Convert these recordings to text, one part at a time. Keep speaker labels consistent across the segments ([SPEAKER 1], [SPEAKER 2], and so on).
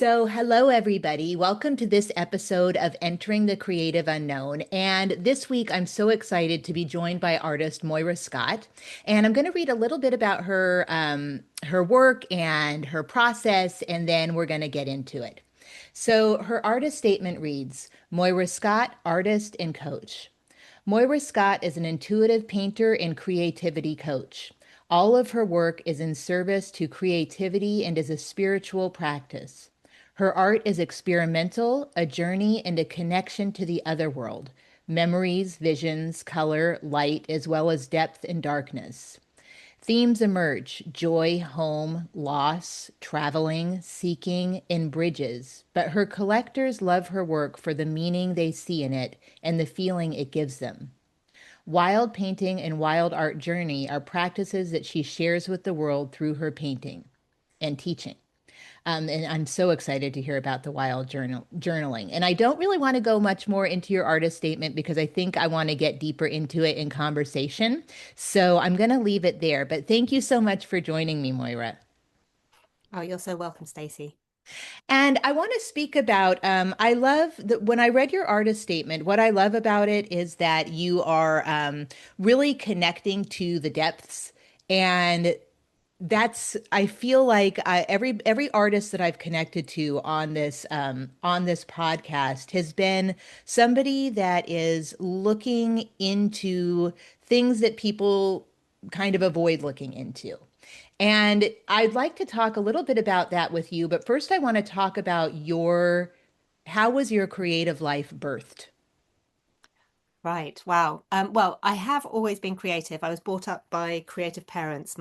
[SPEAKER 1] Hello everybody. Welcome to this episode of Entering the Creative Unknown. And this week, I'm so excited to be joined by artist Moyra Scott. And I'm going to read a little bit about her work and her process, and then we're going to get into it. So, her artist statement reads, Moyra Scott, artist and coach. Moyra Scott is an intuitive painter and creativity coach. All of her work is in service to creativity and is a spiritual practice. Her art is experimental, a journey, and a connection to the other world, memories, visions, color, light, as well as depth and darkness. Themes emerge joy, home, loss, traveling, seeking, and bridges. But her collectors love her work for the meaning they see in it and the feeling it gives them. Wild painting and wild art journey are practices that she shares with the world through her painting and teaching. And I'm so excited to hear about the journaling. And I don't really want to go much more into your artist statement because I think I want to get deeper into it in conversation. So I'm going to leave it there. But thank you so much for joining me, Moyra.
[SPEAKER 2] Oh, you're so welcome, Stacey.
[SPEAKER 1] And I want to speak about, I love that when I read your artist statement, what I love about it is that you are really connecting to the depths. And that's I feel like every artist that I've connected to on this podcast has been somebody that is looking into things that people kind of avoid looking into. And I'd like to talk a little bit about that with you, but first I want to talk about your how was your creative life birthed?
[SPEAKER 2] Right. Wow. Well, I have always been creative. I was brought up by creative parents.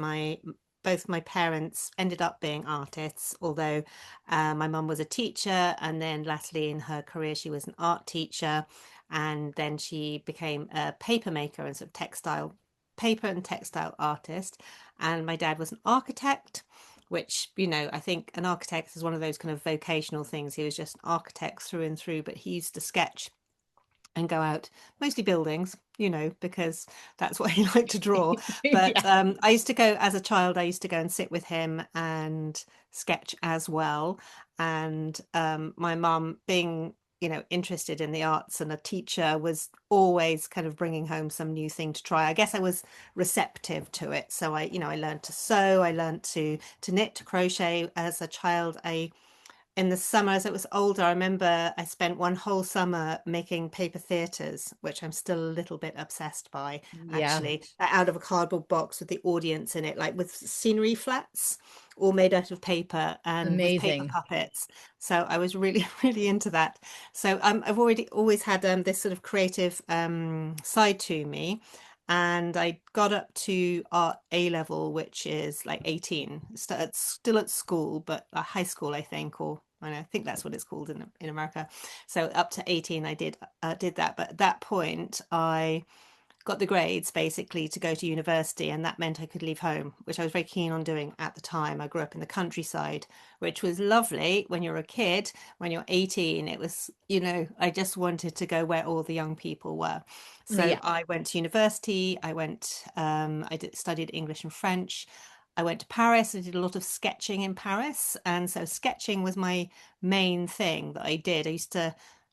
[SPEAKER 2] Both my parents ended up being artists, although my mum was a teacher, and then latterly in her career she was an art teacher, and then she became a paper maker and sort of paper and textile artist. And my dad was an architect, which, I think an architect is one of those kind of vocational things. He was just an architect through and through, but he used to sketch and go out, mostly buildings, because that's what he liked to draw. But
[SPEAKER 1] Yeah.
[SPEAKER 2] I used to go as a child, I used to go and sit with him and sketch as well. And my mum, being, interested in the arts and a teacher, was always kind of bringing home some new thing to try. I guess I was receptive to it. So I learned to sew, I learned to knit, to crochet as a child. In the summer, as it was older, I remember I spent one whole summer making paper theatres, which I'm still a little bit obsessed by,
[SPEAKER 1] Yeah.
[SPEAKER 2] actually, out of a cardboard box with the audience in it, like with scenery flats, all made out of paper and with paper
[SPEAKER 1] Amazing.
[SPEAKER 2] puppets. So I was really, really into that. So I've already always had this sort of creative side to me. And I got up to art A level, which is like 18, still at school, but high school, I think, or I think that's what it's called in America. So up to 18, I did that. But at that point, I got the grades basically to go to university, and that meant I could leave home, which I was very keen on doing at the time. I grew up in the countryside, which was lovely when you're a kid. When you're 18, it was, I just wanted to go where all the young people were. So
[SPEAKER 1] Yeah.
[SPEAKER 2] I went to university. Studied English and French. I went to Paris. I did a lot of sketching in Paris. And so sketching was my main thing that I did.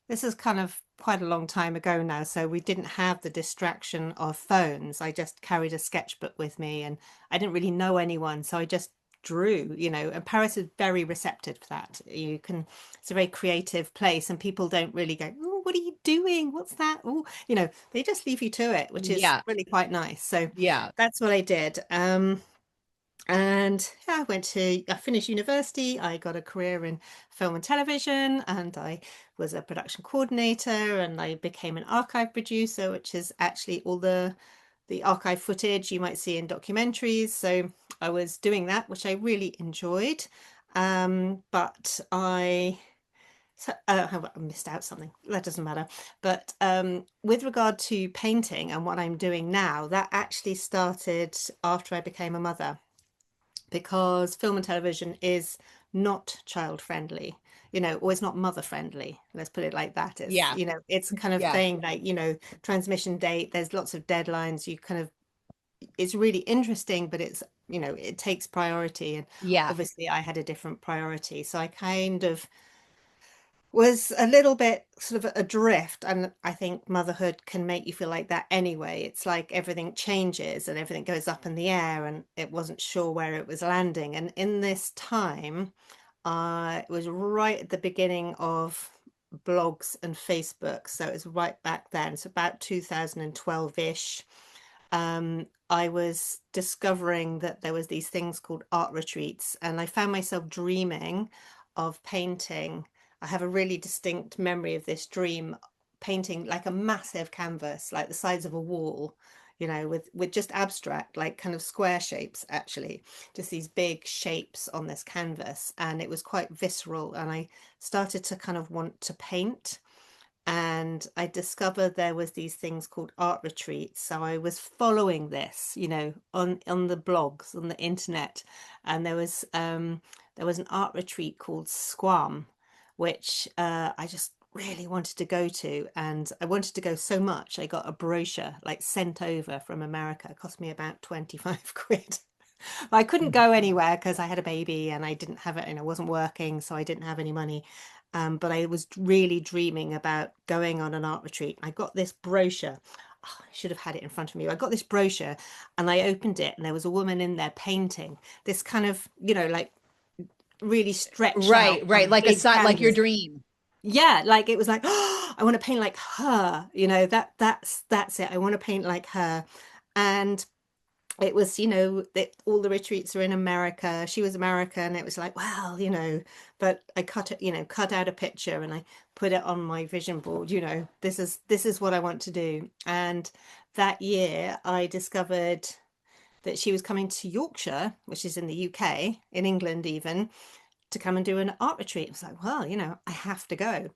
[SPEAKER 2] This is kind of quite a long time ago now, so we didn't have the distraction of phones. I just carried a sketchbook with me, and I didn't really know anyone, so I just drew, and Paris is very receptive to that. It's a very creative place, and people don't really go, oh, what are you doing? What's that? Oh, they just leave you to it, which is
[SPEAKER 1] Yeah.
[SPEAKER 2] really quite nice. So
[SPEAKER 1] Yeah.
[SPEAKER 2] that's what I did. And yeah, I finished university. I got a career in film and television, and I was a production coordinator, and I became an archive producer, which is actually all the archive footage you might see in documentaries. So I was doing that, which I really enjoyed. But I missed out something. That doesn't matter. But with regard to painting and what I'm doing now, that actually started after I became a mother, because film and television is not child friendly, or it's not mother friendly. Let's put it like that.
[SPEAKER 1] Yeah.
[SPEAKER 2] It's kind of
[SPEAKER 1] Yeah.
[SPEAKER 2] thing like, transmission date, there's lots of deadlines. You kind of, it's really interesting, but it's, it takes priority. And
[SPEAKER 1] Yeah.
[SPEAKER 2] obviously I had a different priority. So I kind of was a little bit sort of adrift. And I think motherhood can make you feel like that anyway. It's like everything changes and everything goes up in the air, and it wasn't sure where it was landing. And in this time, it was right at the beginning of blogs and Facebook. So it was right back then. So about 2012-ish. I was discovering that there was these things called art retreats, and I found myself dreaming of painting. I have a really distinct memory of this dream, painting like a massive canvas, like the size of a wall, with just abstract, like kind of square shapes, actually, just these big shapes on this canvas. And it was quite visceral, and I started to kind of want to paint, and I discovered there was these things called art retreats. So I was following this, on the blogs, on the internet, and there was an art retreat called Squam, which I just really wanted to go to, and I wanted to go so much I got a brochure like sent over from America. It cost me about 25 quid. I couldn't go anywhere because I had a baby and I didn't have it, and I wasn't working, so I didn't have any money. But I was really dreaming about going on an art retreat. I got this brochure. Oh, I should have had it in front of me. I got this brochure and I opened it, and there was a woman in there painting this kind of, like really stretched out
[SPEAKER 1] Right,
[SPEAKER 2] on
[SPEAKER 1] right.
[SPEAKER 2] a
[SPEAKER 1] Like a
[SPEAKER 2] big
[SPEAKER 1] side, like your
[SPEAKER 2] canvas.
[SPEAKER 1] dream.
[SPEAKER 2] Yeah, like it was like, oh, I want to paint like her. That's it. I want to paint like her. And it was, that all the retreats are in America. She was American. It was like, well, but I cut out a picture and I put it on my vision board. This is what I want to do. And that year I discovered that she was coming to Yorkshire, which is in the UK, in England even, to come and do an art retreat. I was like, well, I have to go.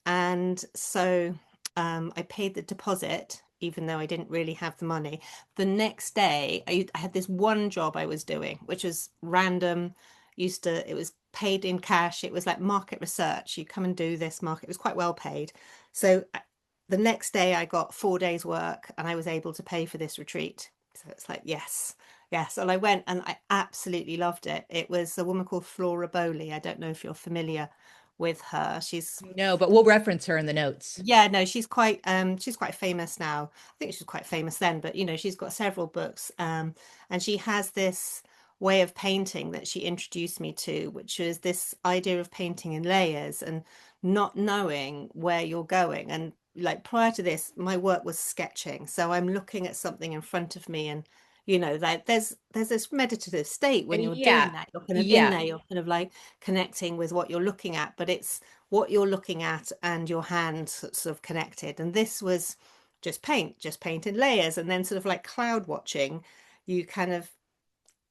[SPEAKER 2] And so I paid the deposit, even though I didn't really have the money. The next day, I had this one job I was doing, which was random. It was paid in cash. It was like market research. You come and do this market. It was quite well paid. So the next day, I got 4 days' work, and I was able to pay for this retreat. So it's like, yes, yes. And I went, and I absolutely loved it. It was a woman called Flora Bowley. I don't know if you're familiar with her.
[SPEAKER 1] No, but we'll reference her in the notes.
[SPEAKER 2] Yeah, no, she's quite famous now. I think she was quite famous then, but she's got several books. And she has this way of painting that she introduced me to, which is this idea of painting in layers and not knowing where you're going. And like prior to this, my work was sketching. So I'm looking at something in front of me, and like there's this meditative state when you're doing
[SPEAKER 1] Yeah.
[SPEAKER 2] that. You're kind of in
[SPEAKER 1] Yeah.
[SPEAKER 2] there, you're kind of like connecting with what you're looking at, but it's what you're looking at and your hand sort of connected. And this was just paint in layers, and then sort of like cloud watching. You kind of,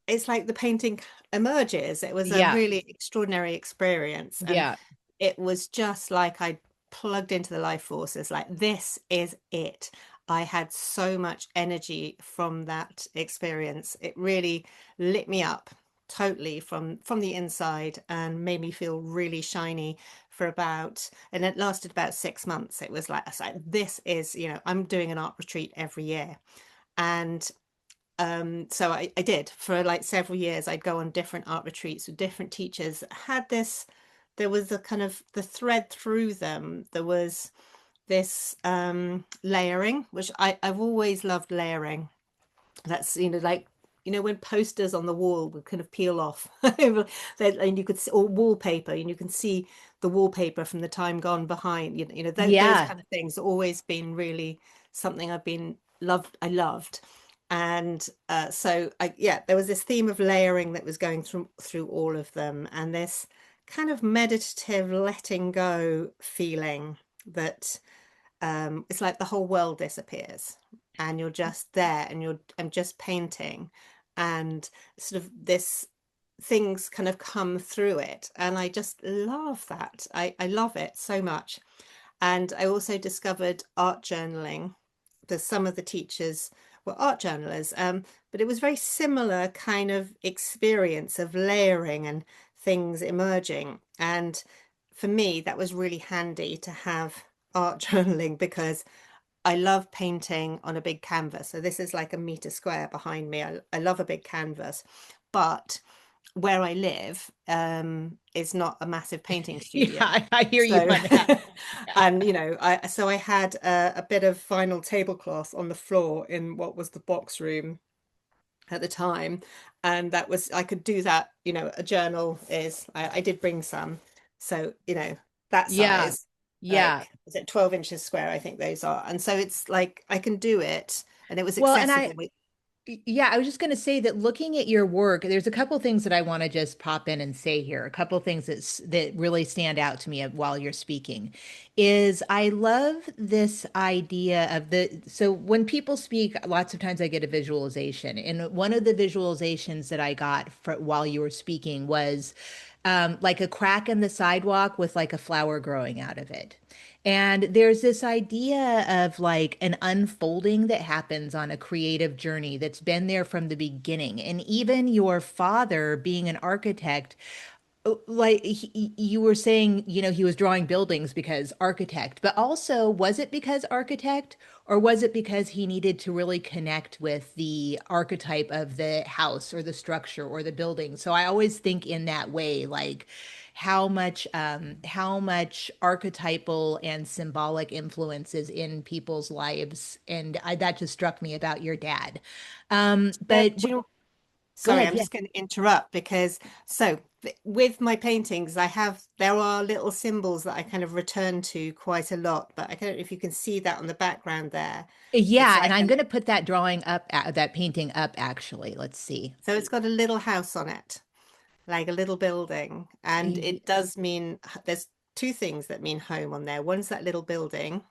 [SPEAKER 2] it's like the painting emerges. It was a
[SPEAKER 1] Yeah.
[SPEAKER 2] really extraordinary experience, and
[SPEAKER 1] Yeah.
[SPEAKER 2] it was just like I plugged into the life forces. Like, this is it. I had so much energy from that experience. It really lit me up totally from the inside and made me feel really shiny for about, and it lasted about 6 months. It was like, I was like, this is, I'm doing an art retreat every year. And so I did for like several years. I'd go on different art retreats with different teachers. There was a kind of the thread through them. There was this layering, which I've always loved layering. That's, like, when posters on the wall would kind of peel off and you could see, or wallpaper, and you can see the wallpaper from the time gone behind. Those
[SPEAKER 1] Yeah.
[SPEAKER 2] kind of things have always been really something I loved. And so there was this theme of layering that was going through all of them, and this kind of meditative letting go feeling that it's like the whole world disappears, and you're just there, and I'm just painting, and sort of this things kind of come through it, and I just love that. I love it so much. And I also discovered art journaling, because some of the teachers were art journalers, but it was very similar kind of experience of layering and things emerging. And for me, that was really handy to have art journaling, because I love painting on a big canvas. So this is like a meter square behind me. I love a big canvas, but where I live is not a massive painting
[SPEAKER 1] Yeah,
[SPEAKER 2] studio.
[SPEAKER 1] I hear you
[SPEAKER 2] So,
[SPEAKER 1] on that. Yeah.
[SPEAKER 2] and I had a bit of vinyl tablecloth on the floor in what was the box room at the time, and that was I could do that. A journal is I did bring some, so that
[SPEAKER 1] Yeah.
[SPEAKER 2] size,
[SPEAKER 1] Yeah.
[SPEAKER 2] like is it 12 inches square? I think those are, and so it's like I can do it, and it was
[SPEAKER 1] Well, and
[SPEAKER 2] accessible.
[SPEAKER 1] yeah, I was just going to say that looking at your work, there's a couple things that I want to just pop in and say here. A couple things that really stand out to me while you're speaking is I love this idea of so when people speak, lots of times I get a visualization. And one of the visualizations that I got while you were speaking was like a crack in the sidewalk with like a flower growing out of it. And there's this idea of like an unfolding that happens on a creative journey that's been there from the beginning. And even your father, being an architect, like you were saying, he was drawing buildings because architect, but also was it because architect or was it because he needed to really connect with the archetype of the house or the structure or the building? So I always think in that way, like how much archetypal and symbolic influence is in people's lives. And that just struck me about your dad.
[SPEAKER 2] Yeah,
[SPEAKER 1] But
[SPEAKER 2] do you know?
[SPEAKER 1] go
[SPEAKER 2] Sorry,
[SPEAKER 1] ahead.
[SPEAKER 2] I'm
[SPEAKER 1] Yeah.
[SPEAKER 2] just going to interrupt because with my paintings, there are little symbols that I kind of return to quite a lot, but I don't know if you can see that on the background there. It's
[SPEAKER 1] Yeah, and
[SPEAKER 2] like
[SPEAKER 1] I'm going to put that drawing up, that painting up, actually. Let's see.
[SPEAKER 2] so it's got a little house on it, like a little building, and
[SPEAKER 1] Yeah.
[SPEAKER 2] it does mean there's two things that mean home on there. One's that little building.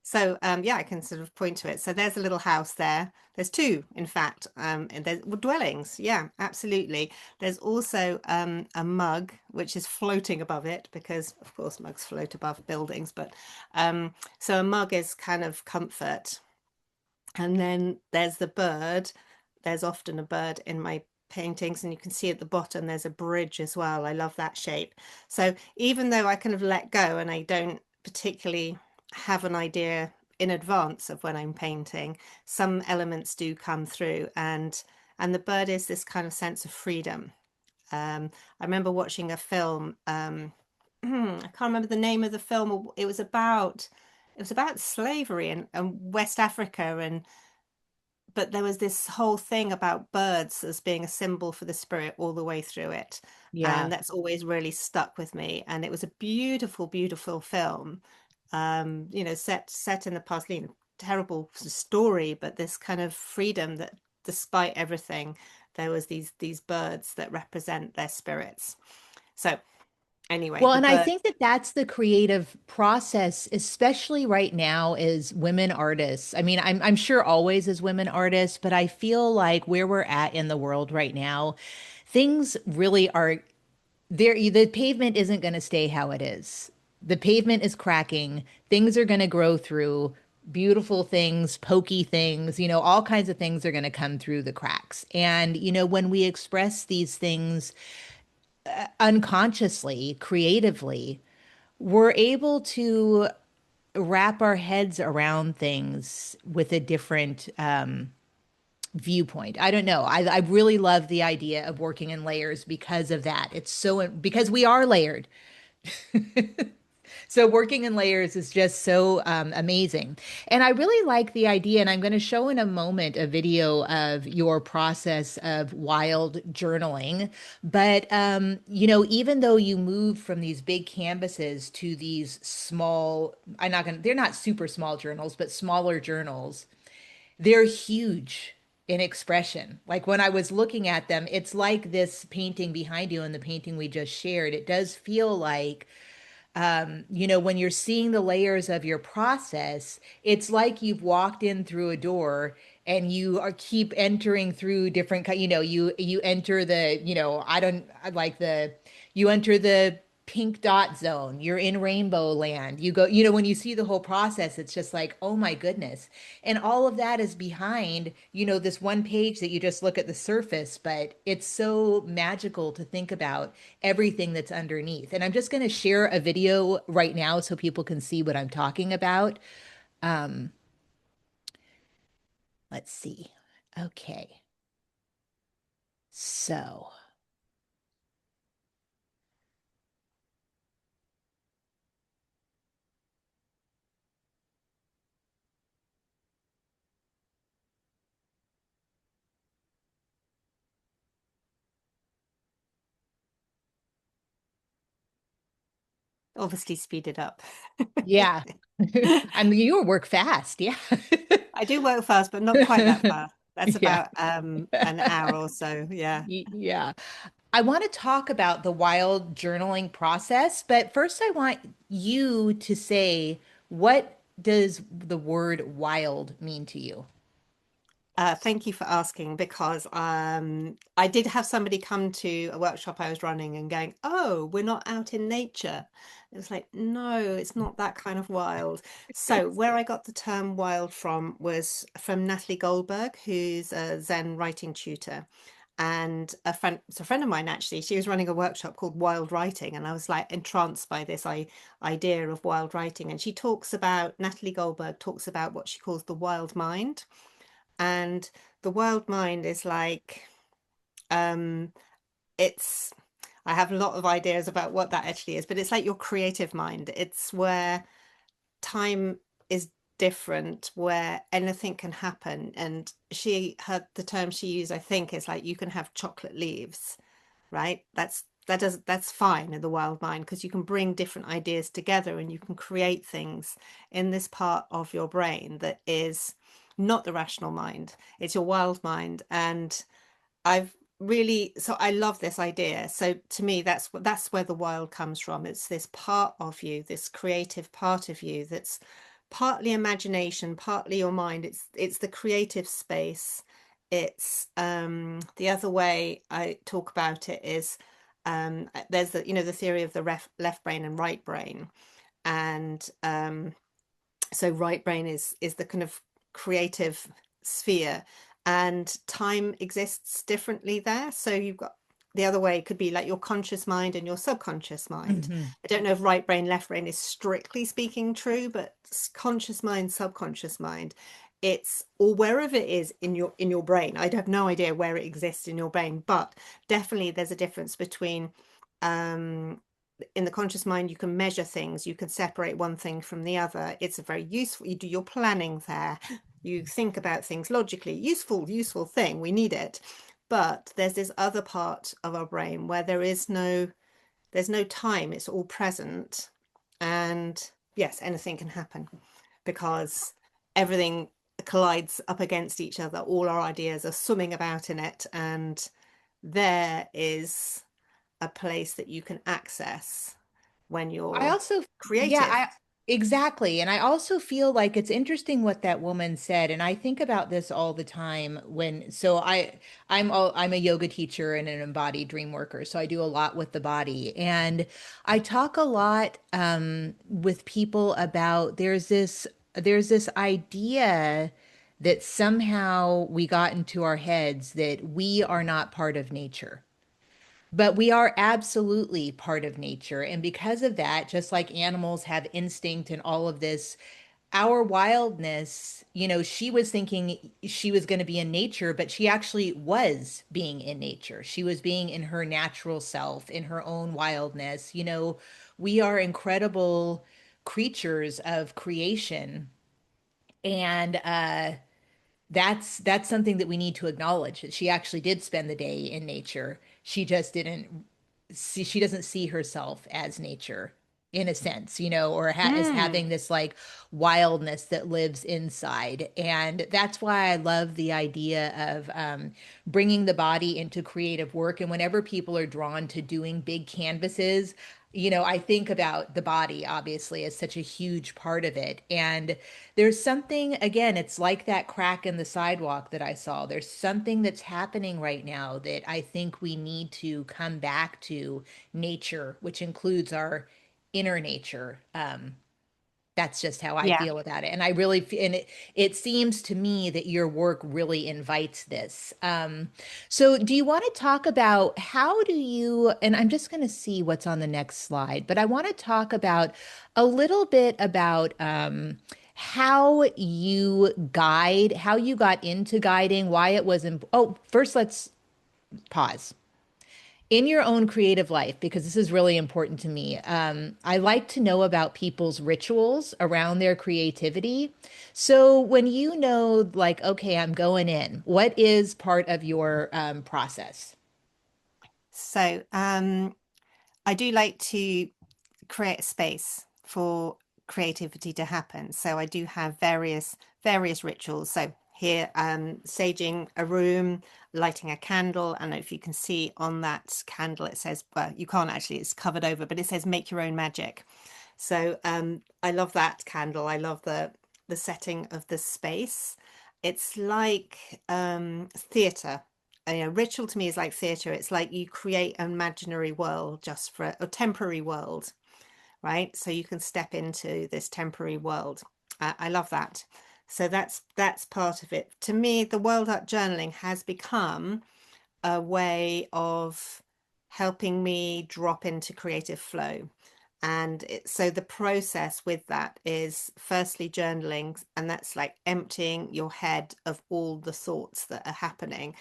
[SPEAKER 2] So yeah, I can sort of point to it. So there's a little house there. There's two, in fact, and there's well, dwellings. Yeah, absolutely. There's also a mug which is floating above it because, of course, mugs float above buildings. But so a mug is kind of comfort. And then there's the bird. There's often a bird in my paintings, and you can see at the bottom there's a bridge as well. I love that shape. So even though I kind of let go and I don't particularly have an idea in advance of when I'm painting, some elements do come through, and the bird is this kind of sense of freedom. I remember watching a film. I can't remember the name of the film. It was about slavery and West Africa, and but there was this whole thing about birds as being a symbol for the spirit all the way through it.
[SPEAKER 1] Yeah.
[SPEAKER 2] And that's always really stuck with me. And it was a beautiful, beautiful film, set in the past, terrible story, but this kind of freedom that despite everything, there was these birds that represent their spirits. So anyway,
[SPEAKER 1] Well,
[SPEAKER 2] the
[SPEAKER 1] and I
[SPEAKER 2] bird.
[SPEAKER 1] think that that's the creative process, especially right now as women artists. I mean, I'm sure always as women artists, but I feel like where we're at in the world right now, things really are there. The pavement isn't going to stay how it is. The pavement is cracking. Things are going to grow through. Beautiful things, pokey things, all kinds of things are going to come through the cracks. And, when we express these things unconsciously, creatively, we're able to wrap our heads around things with a different viewpoint. I don't know. I really love the idea of working in layers because of that. It's so because we are layered. So working in layers is just so amazing. And I really like the idea, and I'm going to show in a moment a video of your process of wild journaling. But, even though you moved from these big canvases to these small, they're not super small journals, but smaller journals, they're huge in expression. Like when I was looking at them, it's like this painting behind you and the painting we just shared. It does feel like when you're seeing the layers of your process, it's like you've walked in through a door and you are keep entering through different, you enter the, I don't I like the, you enter the pink dot zone. You're in rainbow land. You go, when you see the whole process, it's just like, oh my goodness. And all of that is behind, this one page that you just look at the surface, but it's so magical to think about everything that's underneath. And I'm just going to share a video right now so people can see what I'm talking about. Um, let's see. Okay. So,
[SPEAKER 2] Obviously speeded up.
[SPEAKER 1] yeah. I mean, you work fast. Yeah.
[SPEAKER 2] I do work fast, but not quite that fast. That's
[SPEAKER 1] Yeah.
[SPEAKER 2] about an hour or so. Yeah.
[SPEAKER 1] Yeah. I want to talk about the wild journaling process, but first I want you to say, what does the word wild mean to you?
[SPEAKER 2] Thank you for asking because I did have somebody come to a workshop I was running and going, "Oh, we're not out in nature." It was like, no, it's not that kind of wild. So where I got the term wild from was from Natalie Goldberg, who's a Zen writing tutor. And it's a friend of mine actually. She was running a workshop called Wild Writing, and I was like entranced by this idea of wild writing. And Natalie Goldberg talks about what she calls the wild mind. And the wild mind is like, um, it's, I have a lot of ideas about what that actually is, but it's like your creative mind. It's where time is different, where anything can happen. And the term she used, I think, is like you can have chocolate leaves, right? That's fine in the wild mind because you can bring different ideas together and you can create things in this part of your brain that is not the rational mind. It's your wild mind. And I love this idea. So to me, that's where the wild comes from. It's this part of you, this creative part of you that's partly imagination, partly your mind. It's the creative space. It's the other way I talk about it is there's the theory of the left brain and right brain. And so right brain is the kind of creative sphere, and time exists differently there. So you've got the other way could be like your conscious mind and your subconscious mind.
[SPEAKER 1] Mhm.
[SPEAKER 2] I don't know if right brain left brain is strictly speaking true, but conscious mind, subconscious mind, it's or wherever it is in your brain. I have no idea where it exists in your brain, but definitely there's a difference between um in the conscious mind, you can measure things, you can separate one thing from the other. It's a very useful, you do your planning there, you think about things logically, useful thing, we need it. But there's this other part of our brain where there's no time, it's all present. And yes, anything can happen because everything collides up against each other. All our ideas are swimming about in it, and there is a place that you can access when
[SPEAKER 1] I
[SPEAKER 2] you're
[SPEAKER 1] also, yeah,
[SPEAKER 2] creative.
[SPEAKER 1] I exactly. And I also feel like it's interesting what that woman said. And I think about this all the time I'm a yoga teacher and an embodied dream worker. So I do a lot with the body. And I talk a lot with people about there's this idea that somehow we got into our heads that we are not part of nature. But we are absolutely part of nature. And because of that, just like animals have instinct and all of this, our wildness, she was thinking she was going to be in nature, but she actually was being in nature. She was being in her natural self, in her own wildness. We are incredible creatures of creation. And that's something that we need to acknowledge that she actually did spend the day in nature. She just didn't she doesn't see herself as nature in a sense, or as
[SPEAKER 2] Mm,
[SPEAKER 1] having this like wildness that lives inside. And that's why I love the idea of bringing the body into creative work. And whenever people are drawn to doing big canvases, I think about the body obviously as such a huge part of it. And there's something, again, it's like that crack in the sidewalk that I saw. There's something that's happening right now that I think we need to come back to nature, which includes our inner nature. That's just how I
[SPEAKER 2] yeah.
[SPEAKER 1] feel about it. And I really, and it seems to me that your work really invites this. So do you want to talk about how do you, and I'm just going to see what's on the next slide, but I want to talk about a little bit about how you guide, how you got into guiding, why it was. Oh, first, let's pause. In your own creative life, because this is really important to me, I like to know about people's rituals around their creativity. So when you know, like, okay, I'm going in, what is part of your process?
[SPEAKER 2] So, I do like to create a space for creativity to happen. So I do have various rituals. So here, saging a room, lighting a candle. And if you can see on that candle, it says, well, you can't actually, it's covered over, but it says make your own magic. So I love that candle. I love the setting of the space. It's like theatre. You know, ritual to me is like theatre. It's like you create an imaginary world just for a temporary world, right? So you can step into this temporary world. I love that. So that's part of it. To me, the world art journaling has become a way of helping me drop into creative flow. And so the process with that is firstly journaling, and that's like emptying your head of all the thoughts that are happening,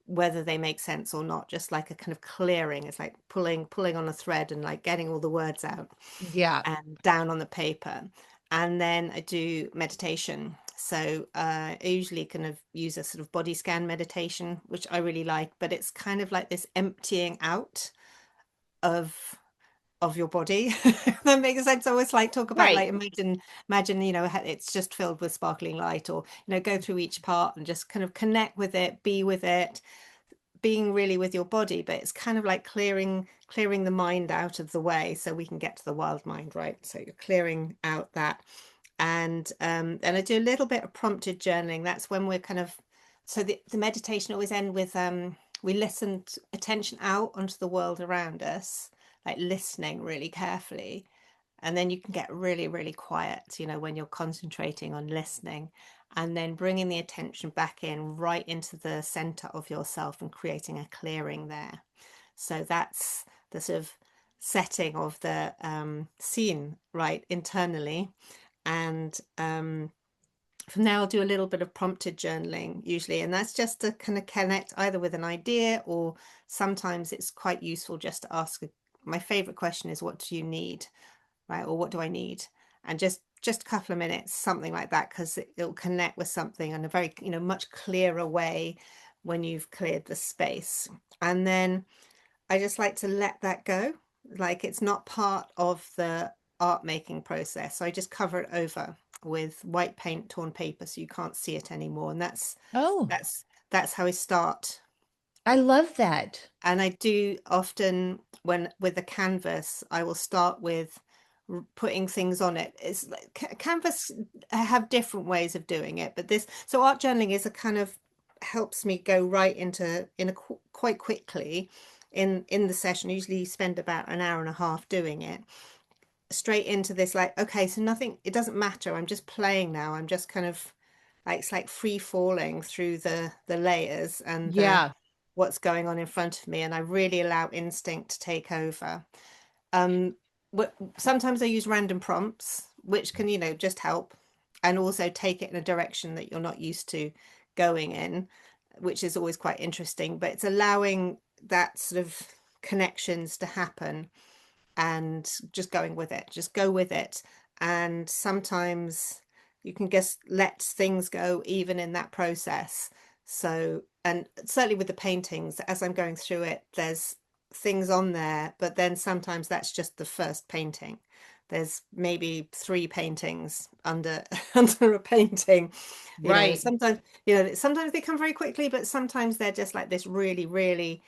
[SPEAKER 2] whether they make sense or not, just like a kind of clearing. It's like pulling on a thread and like getting all the words out
[SPEAKER 1] Yeah.
[SPEAKER 2] and down on the paper. And then I do meditation. So I usually kind of use a sort of body scan meditation, which I really like, but it's kind of like this emptying out of your body. That makes sense. I always like talk about
[SPEAKER 1] Right.
[SPEAKER 2] like imagine, you know, it's just filled with sparkling light, or you know, go through each part and just kind of connect with it, be with it, being really with your body, but it's kind of like clearing the mind out of the way so we can get to the wild mind, right? So you're clearing out that. And I do a little bit of prompted journaling. That's when we're kind of, so the meditation always end with we listen attention out onto the world around us, like listening really carefully. And then you can get really, really quiet, you know, when you're concentrating on listening, and then bringing the attention back in right into the center of yourself and creating a clearing there. So that's the sort of setting of the scene, right, internally. And from there, I'll do a little bit of prompted journaling usually, and that's just to kind of connect either with an idea, or sometimes it's quite useful just to ask. My favorite question is, what do you need? Right? Or what do I need? And just a couple of minutes, something like that, because it'll connect with something in a very, you know, much clearer way when you've cleared the space. And then I just like to let that go. Like it's not part of the art making process. So I just cover it over with white paint, torn paper, so you can't see it anymore. And
[SPEAKER 1] Oh,
[SPEAKER 2] that's how I start.
[SPEAKER 1] I love that.
[SPEAKER 2] And I do often, when with the canvas, I will start with putting things on it. It's like canvas have different ways of doing it, but this, so art journaling is a kind of helps me go right into in a quite quickly in the session. Usually you spend about an hour and a half doing it, straight into this, like, okay, so nothing, it doesn't matter, I'm just playing now, I'm just kind of like, it's like free falling through the layers and the
[SPEAKER 1] Yeah.
[SPEAKER 2] what's going on in front of me, and I really allow instinct to take over. um Sometimes I use random prompts which can, you know, just help, and also take it in a direction that you're not used to going in, which is always quite interesting, but it's allowing that sort of connections to happen and just going with it, just go with it. And sometimes you can just let things go even in that process. So, and certainly with the paintings, as I'm going through it, there's things on there, but then sometimes that's just the first painting. There's maybe three paintings under under a painting. You know,
[SPEAKER 1] Right.
[SPEAKER 2] sometimes, you know, sometimes they come very quickly, but sometimes they're just like this really, really,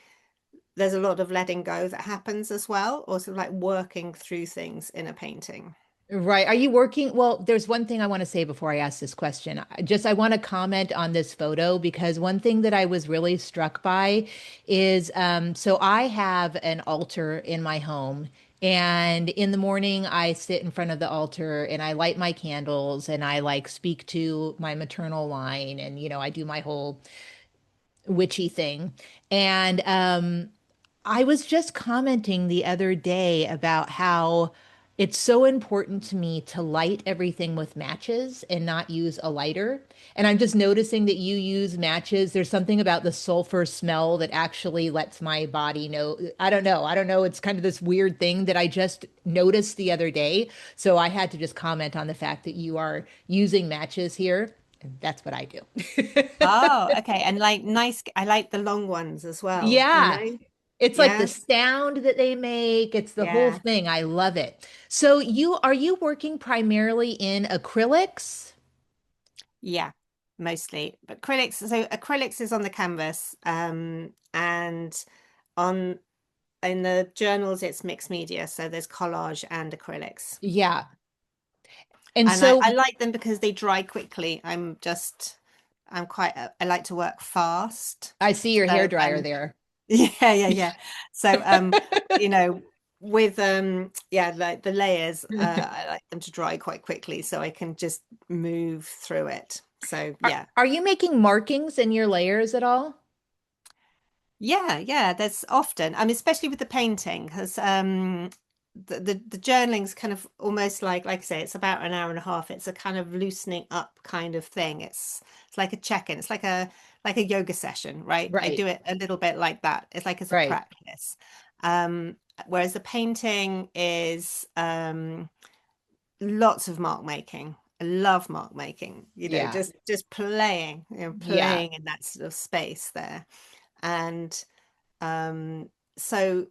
[SPEAKER 2] there's a lot of letting go that happens as well, or sort of like working through things in a painting.
[SPEAKER 1] Right. Are you working? Well, there's one thing I want to say before I ask this question. I want to comment on this photo because one thing that I was really struck by is so I have an altar in my home. And in the morning, I sit in front of the altar and I light my candles and I like speak to my maternal line and, I do my whole witchy thing. And I was just commenting the other day about how It's so important to me to light everything with matches and not use a lighter. And I'm just noticing that you use matches. There's something about the sulfur smell that actually lets my body know. I don't know. I don't know. It's kind of this weird thing that I just noticed the other day. So I had to just comment on the fact that you are using matches here. And that's what I do.
[SPEAKER 2] Oh, okay. And like nice, I like the long ones as well, you
[SPEAKER 1] Yeah.
[SPEAKER 2] know?
[SPEAKER 1] It's like the
[SPEAKER 2] Yes.
[SPEAKER 1] sound that they make. It's the whole
[SPEAKER 2] Yeah.
[SPEAKER 1] thing. I love it. So you working primarily in acrylics?
[SPEAKER 2] Yeah, mostly. But acrylics is on the canvas, and on in the journals it's mixed media, so there's collage and acrylics.
[SPEAKER 1] Yeah. And
[SPEAKER 2] And
[SPEAKER 1] so
[SPEAKER 2] I like them because they dry quickly. I'm quite I like to work fast.
[SPEAKER 1] I see your hair
[SPEAKER 2] So
[SPEAKER 1] dryer there.
[SPEAKER 2] yeah, yeah, yeah. So you know, with yeah, like the layers, I like them to dry quite quickly so I can just move through it. So
[SPEAKER 1] Are,
[SPEAKER 2] yeah.
[SPEAKER 1] are you making markings in your layers at all?
[SPEAKER 2] Yeah, yeah, there's often, I mean, especially with the painting, because the journaling's kind of almost like I say, it's about an hour and a half. It's a kind of loosening up kind of thing. It's like a check-in. It's like a yoga session, right? I
[SPEAKER 1] Right,
[SPEAKER 2] do it a little bit like that. It's like as a
[SPEAKER 1] right.
[SPEAKER 2] practice. Whereas the painting is lots of mark making. I love mark making,
[SPEAKER 1] Yeah.
[SPEAKER 2] just playing,
[SPEAKER 1] Yeah.
[SPEAKER 2] playing in that sort of space there. And um so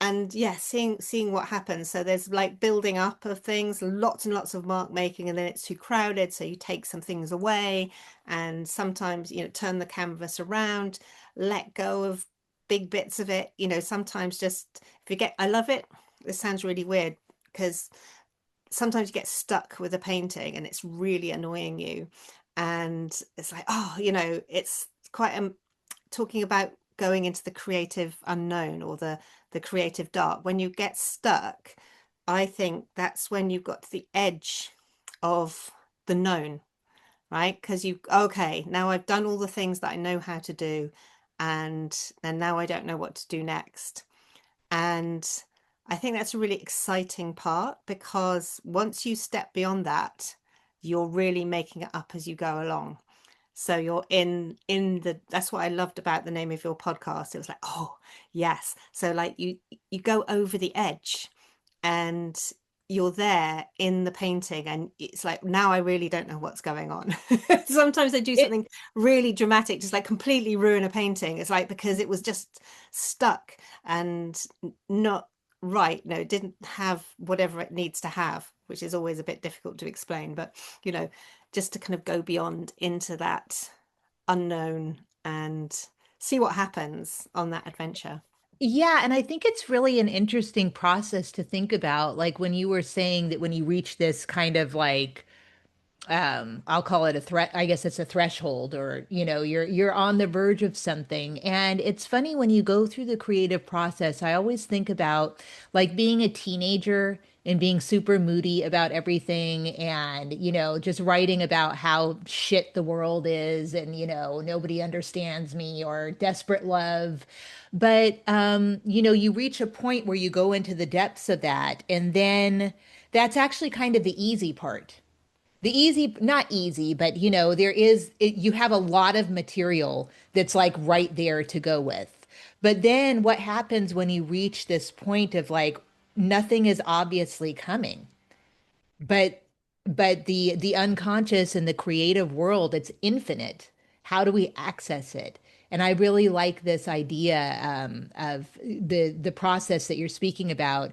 [SPEAKER 2] and yeah, seeing what happens. So there's like building up of things, lots and lots of mark making, and then it's too crowded, so you take some things away, and sometimes turn the canvas around, let go of big bits of it. Sometimes just if you get, I love it, this sounds really weird, because sometimes you get stuck with a painting and it's really annoying you, and it's like, oh, it's quite talking about going into the creative unknown, or the creative dark. When you get stuck, I think that's when you've got to the edge of the known, right? Because okay, now I've done all the things that I know how to do, and then now I don't know what to do next. And I think that's a really exciting part, because once you step beyond that, you're really making it up as you go along. So you're in the, that's what I loved about the name of your podcast. It was like, oh, yes. So like you go over the edge, and you're there in the painting, and it's like, now I really don't know what's going on. Sometimes I do
[SPEAKER 1] It
[SPEAKER 2] something really dramatic, just like completely ruin a painting. It's like, because it was just stuck and not right. No, it didn't have whatever it needs to have, which is always a bit difficult to explain. But you know just to kind of go beyond into that unknown and see what happens on that adventure.
[SPEAKER 1] Yeah, and I think it's really an interesting process to think about. Like when you were saying that when you reach this kind of like I'll call it a threat. I guess it's a threshold, or you're on the verge of something. And it's funny when you go through the creative process, I always think about like being a teenager and being super moody about everything, and just writing about how shit the world is, and nobody understands me, or desperate love. But you reach a point where you go into the depths of that, and then that's actually kind of the easy part. The easy, not easy, but you have a lot of material that's like right there to go with. But then what happens when you reach this point of like nothing is obviously coming, but the unconscious and the creative world, it's infinite. How do we access it? And I really like this idea of the process that you're speaking about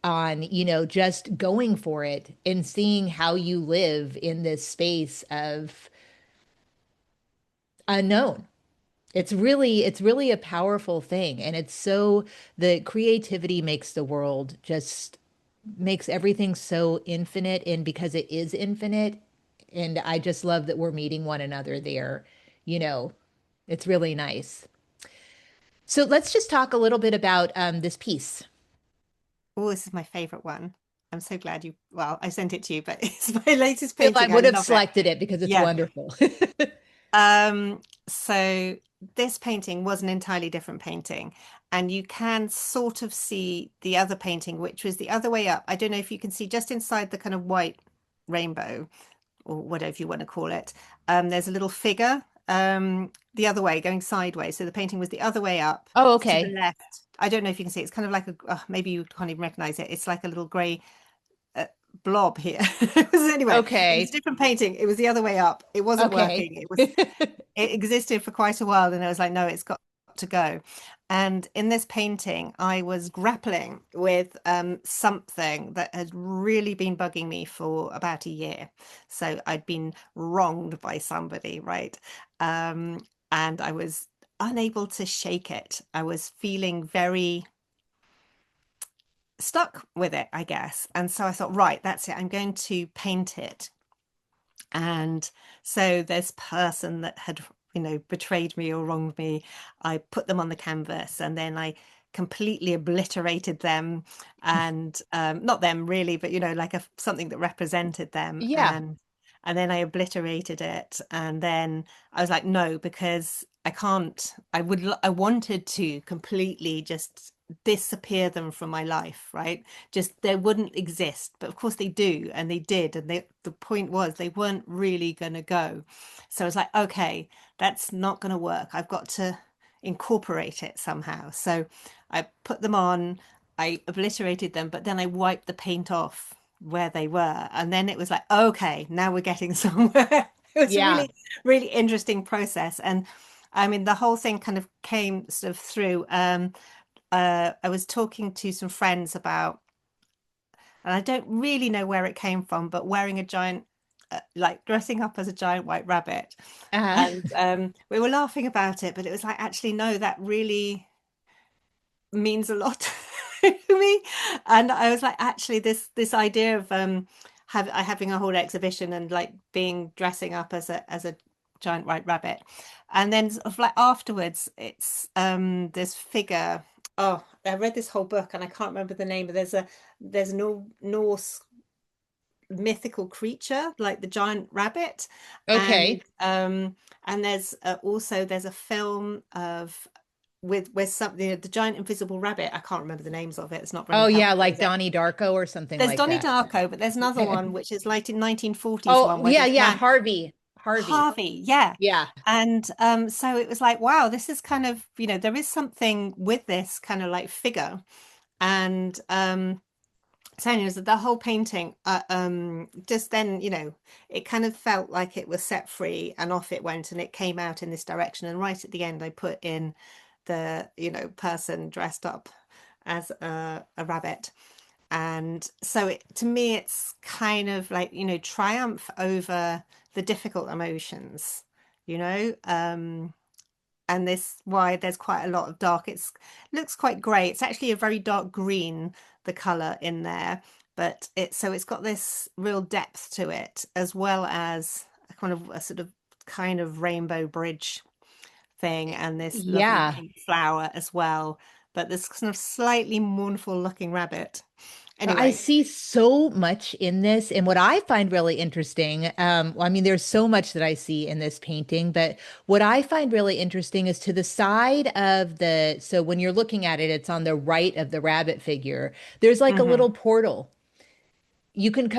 [SPEAKER 1] on, just going for it and seeing how you live in this space of unknown. It's really a powerful thing. And the creativity makes the world just makes everything so infinite, and because it is infinite, and I just love that we're meeting one another there. You know, it's really nice. So let's just talk a little bit about this piece.
[SPEAKER 2] Oh, this is my favorite one. I'm so glad well, I sent it to you, but it's my latest
[SPEAKER 1] I
[SPEAKER 2] painting. I
[SPEAKER 1] would have
[SPEAKER 2] love it.
[SPEAKER 1] selected it because it's
[SPEAKER 2] Yeah.
[SPEAKER 1] wonderful.
[SPEAKER 2] Um, so this painting was an entirely different painting, and you can sort of see the other painting, which was the other way up. I don't know if you can see just inside the kind of white rainbow, or whatever you want to call it. There's a little figure the other way, going sideways. So the painting was the other way up
[SPEAKER 1] Oh,
[SPEAKER 2] to the
[SPEAKER 1] okay.
[SPEAKER 2] left. I don't know if you can see. It's kind of like a, maybe you can't even recognize it. It's like a little grey blob here. Anyway, it was a
[SPEAKER 1] Okay.
[SPEAKER 2] different painting. It was the other way up. It wasn't
[SPEAKER 1] Okay.
[SPEAKER 2] working. It existed for quite a while, and I was like, no, it's got to go. And in this painting, I was grappling with something that had really been bugging me for about a year. So I'd been wronged by somebody, right? And I was unable to shake it. I was feeling very stuck with it, I guess. And so I thought, right, that's it. I'm going to paint it. And so this person that had, betrayed me or wronged me, I put them on the canvas, and then I completely obliterated them, and not them really, but like something that represented them,
[SPEAKER 1] Yeah.
[SPEAKER 2] and then I obliterated it, and then I was like, no, because I can't. I wanted to completely just disappear them from my life, right? Just they wouldn't exist, but of course they do, and they did, and the point was they weren't really going to go. So I was like, okay, that's not going to work. I've got to incorporate it somehow. So I put them on, I obliterated them, but then I wiped the paint off where they were, and then it was like, okay, now we're getting somewhere. It was a
[SPEAKER 1] Yeah.
[SPEAKER 2] really, really interesting process. And I mean, the whole thing kind of came sort of through. I was talking to some friends about, and I don't really know where it came from, but wearing a giant, like dressing up as a giant white rabbit.
[SPEAKER 1] Uh-huh.
[SPEAKER 2] And we were laughing about it, but it was like, actually, no, that really means a lot to me. And I was like, actually, this idea of having a whole exhibition and like being dressing up as a giant white rabbit, and then sort of like afterwards, it's this figure. Oh, I read this whole book and I can't remember the name, but there's no Norse mythical creature like the giant rabbit,
[SPEAKER 1] Okay.
[SPEAKER 2] and there's a film of with something, the giant invisible rabbit. I can't remember the names of it. It's not very
[SPEAKER 1] Oh yeah,
[SPEAKER 2] helpful,
[SPEAKER 1] like
[SPEAKER 2] is it?
[SPEAKER 1] Donnie Darko or something
[SPEAKER 2] There's
[SPEAKER 1] like
[SPEAKER 2] Donnie
[SPEAKER 1] that.
[SPEAKER 2] Darko, but there's another one which is like in 1940s
[SPEAKER 1] Oh
[SPEAKER 2] one where
[SPEAKER 1] yeah,
[SPEAKER 2] this
[SPEAKER 1] yeah,
[SPEAKER 2] man
[SPEAKER 1] Harvey. Harvey.
[SPEAKER 2] Harvey, yeah.
[SPEAKER 1] Yeah.
[SPEAKER 2] And so it was like, wow, this is kind of, there is something with this kind of like figure. And so anyways, the whole painting, just then, it kind of felt like it was set free, and off it went, and it came out in this direction. And right at the end, I put in the, person dressed up as a rabbit. And so to me, it's kind of like, triumph over the difficult emotions, you know? And this why there's quite a lot of dark. It's looks quite grey. It's actually a very dark green, the color in there, but it's got this real depth to it, as well as a kind of a sort of kind of rainbow bridge thing, and this lovely
[SPEAKER 1] Yeah.
[SPEAKER 2] pink flower as well, but this kind of slightly mournful looking rabbit.
[SPEAKER 1] I
[SPEAKER 2] Anyway.
[SPEAKER 1] see so much in this. And what I find really interesting, well, I mean, there's so much that I see in this painting, but what I find really interesting is to the side of so when you're looking at it, it's on the right of the rabbit figure. There's like a
[SPEAKER 2] Mhm.
[SPEAKER 1] little portal. You can,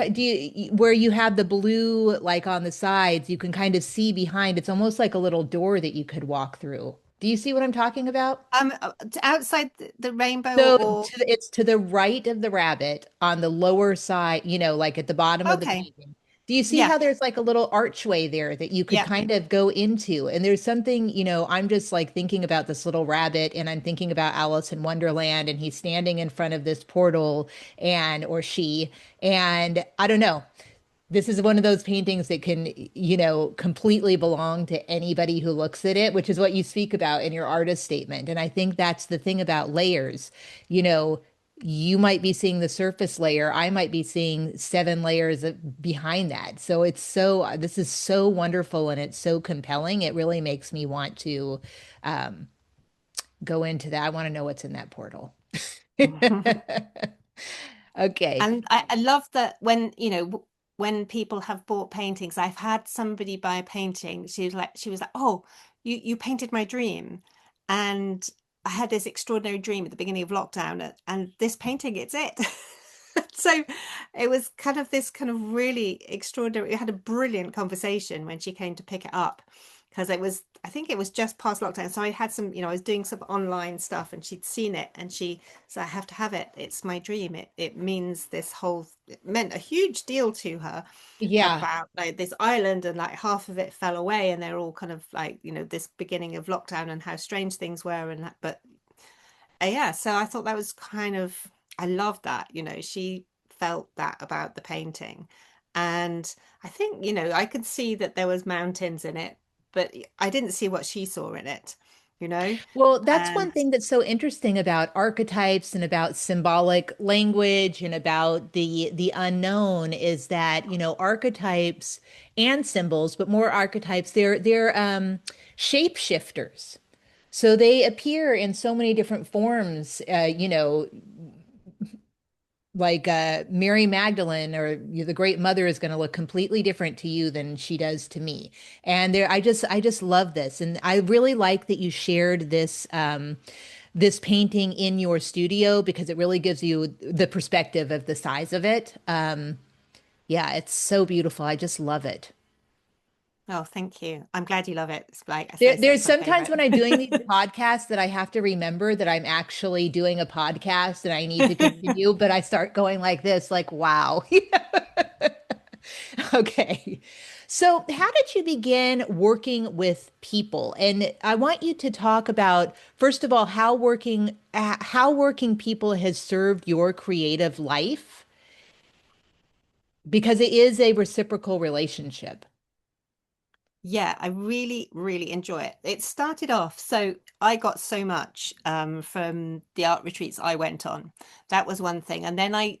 [SPEAKER 1] where you have the blue, like on the sides, you can kind of see behind. It's almost like a little door that you could walk through. Do you see what I'm talking about?
[SPEAKER 2] Outside the rainbow,
[SPEAKER 1] So
[SPEAKER 2] or
[SPEAKER 1] it's to the right of the rabbit on the lower side, like at the bottom of the
[SPEAKER 2] okay,
[SPEAKER 1] painting. Do you see
[SPEAKER 2] yeah,
[SPEAKER 1] how there's like a little archway there that you could
[SPEAKER 2] yeah.
[SPEAKER 1] kind of go into? And there's something, I'm just like thinking about this little rabbit and I'm thinking about Alice in Wonderland and he's standing in front of this portal or she, and I don't know. This is one of those paintings that can, completely belong to anybody who looks at it, which is what you speak about in your artist statement. And I think that's the thing about layers. You know, you might be seeing the surface layer, I might be seeing 7 layers behind that. So this is so wonderful and it's so compelling. It really makes me want to go into that. I want to know what's in that portal. Okay.
[SPEAKER 2] And I love that when, when people have bought paintings. I've had somebody buy a painting. She was like, oh, you painted my dream. And I had this extraordinary dream at the beginning of lockdown, and this painting, it's it. So it was kind of this kind of really extraordinary. We had a brilliant conversation when she came to pick it up, because I think it was just past lockdown. So I had some, I was doing some online stuff, and she'd seen it, and she said, I have to have it. It's my dream. It means it meant a huge deal to her,
[SPEAKER 1] Yeah.
[SPEAKER 2] about like this island, and like half of it fell away, and they're all kind of like, this beginning of lockdown and how strange things were, and that. But yeah, so I thought that was kind of, I love that, she felt that about the painting. And I think, I could see that there was mountains in it, but I didn't see what she saw in it, you know
[SPEAKER 1] Well, that's one
[SPEAKER 2] and
[SPEAKER 1] thing that's so interesting about archetypes and about symbolic language and about the unknown is that, archetypes and symbols, but more archetypes, they're shapeshifters. So they appear in so many different forms, like Mary Magdalene or the Great Mother is going to look completely different to you than she does to me. And I just love this, and I really like that you shared this painting in your studio because it really gives you the perspective of the size of it. Yeah, it's so beautiful. I just love it.
[SPEAKER 2] oh, thank you. I'm glad you love it. It's like, as I say,
[SPEAKER 1] There's
[SPEAKER 2] it's my
[SPEAKER 1] sometimes
[SPEAKER 2] favorite.
[SPEAKER 1] when I'm doing these podcasts that I have to remember that I'm actually doing a podcast and I need to continue, but I start going like this, like, wow. Okay. So, how did you begin working with people? And I want you to talk about, first of all, how working people has served your creative life, because it is a reciprocal relationship.
[SPEAKER 2] Yeah, I really, really enjoy it. It started off, so I got so much from the art retreats I went on. That was one thing. And then I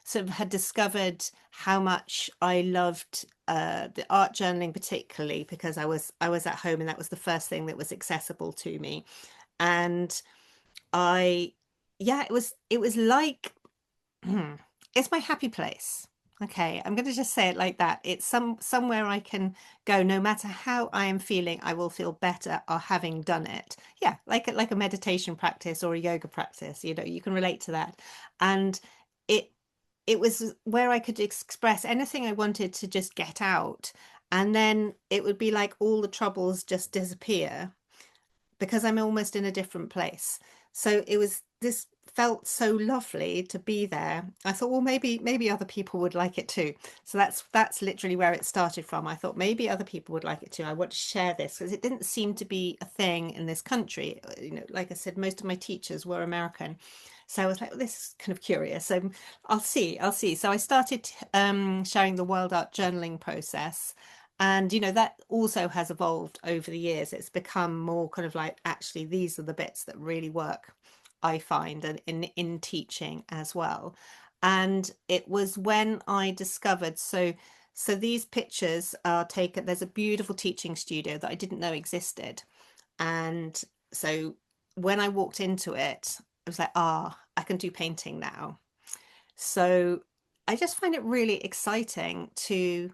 [SPEAKER 2] sort of had discovered how much I loved the art journaling, particularly because I was at home, and that was the first thing that was accessible to me. And I, yeah, it was like it's my happy place. Okay, I'm going to just say it like that. It's somewhere I can go, no matter how I am feeling, I will feel better or having done it. Yeah, like a meditation practice or a yoga practice, you can relate to that. And it it was where I could express anything I wanted to just get out. And then it would be like all the troubles just disappear, because I'm almost in a different place. So this felt so lovely to be there. I thought, well, maybe other people would like it too. So that's literally where it started from. I thought maybe other people would like it too. I want to share this because it didn't seem to be a thing in this country. Like I said, most of my teachers were American. So I was like, well, this is kind of curious. So I'll see. So I started sharing the world art journaling process, and that also has evolved over the years. It's become more kind of like, actually, these are the bits that really work, I find, and in teaching as well. And it was when I discovered, so these pictures are taken, there's a beautiful teaching studio that I didn't know existed. And so when I walked into it, I was like, I can do painting now. So I just find it really exciting to,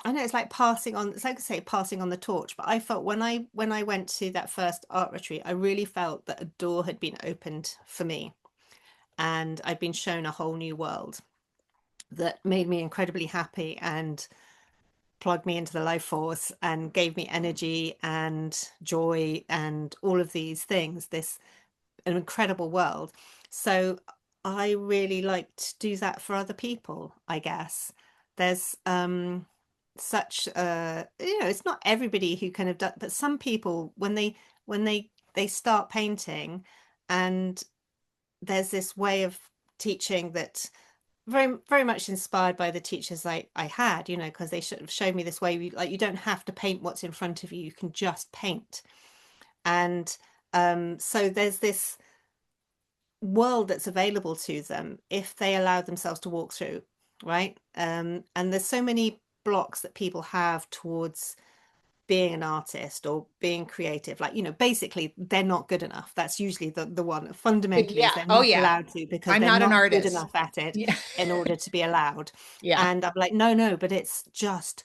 [SPEAKER 2] I know it's like passing on, it's like I say, passing on the torch. But I felt when I went to that first art retreat, I really felt that a door had been opened for me, and I'd been shown a whole new world that made me incredibly happy and plugged me into the life force and gave me energy and joy and all of these things. This an incredible world. So I really like to do that for other people, I guess. There's such it's not everybody who kind of does, but some people when they start painting, and there's this way of teaching that very very much inspired by the teachers I had, because they should have showed me this way, like, you don't have to paint what's in front of you, you can just paint. And so there's this world that's available to them if they allow themselves to walk through, right? And there's so many blocks that people have towards being an artist or being creative, like, basically they're not good enough. That's usually the one, fundamentally, is
[SPEAKER 1] Yeah.
[SPEAKER 2] they're
[SPEAKER 1] Oh,
[SPEAKER 2] not
[SPEAKER 1] yeah.
[SPEAKER 2] allowed to, because
[SPEAKER 1] I'm
[SPEAKER 2] they're
[SPEAKER 1] not an
[SPEAKER 2] not good
[SPEAKER 1] artist.
[SPEAKER 2] enough at it
[SPEAKER 1] Yeah.
[SPEAKER 2] in order to be allowed.
[SPEAKER 1] Yeah.
[SPEAKER 2] And I'm like, no, but it's just